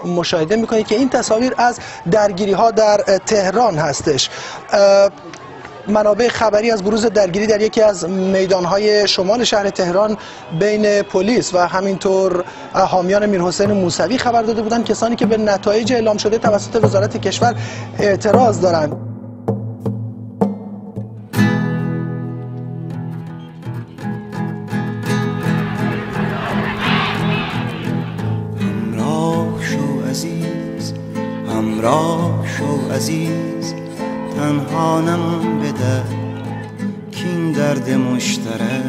مشاهده میکنید که این تصاویر از درگیری ها در تهران هستش. منابع خبری از بروز درگیری در یکی از میدانهای شمال شهر تهران بین پلیس و همینطور حامیان میرحسین موسوی خبر داده بودند، کسانی که به نتایج اعلام شده توسط وزارت کشور اعتراض دارند. همراه شو عزیز، تنها نمان به در کین درد مشترک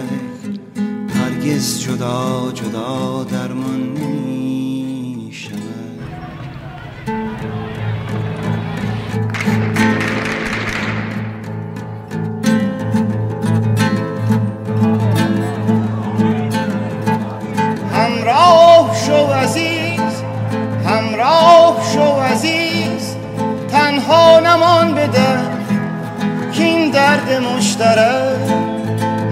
هرگز جدا جدا درمان نمی شود. همراه شو عزیز، همراه شو عزیز، تنها نمان بده کین درد مشترک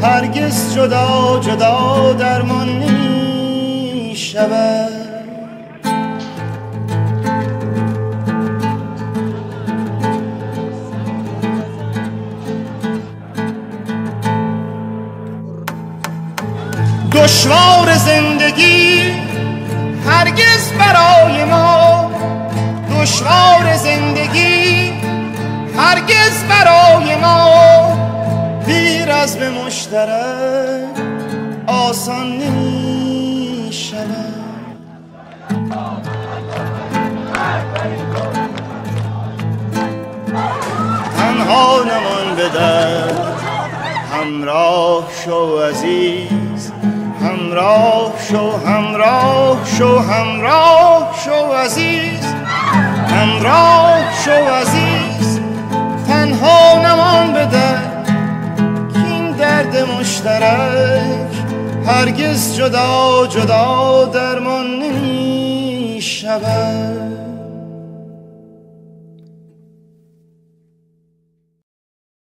هرگز جدا جدا درمان نمی شود. دشوار زندگی هرگز برای ما، دشوار زندگی هرگز برای ما، بی رزم مشترک آسان نمی شود. تنها نمان به در، همراه شو عزیز، همراه شو، همراه شو، همراه شو عزیز، همراه شو عزیز، تنها نمان بده کین درد مشترک هرگز جدا جدا درمان نمی شود.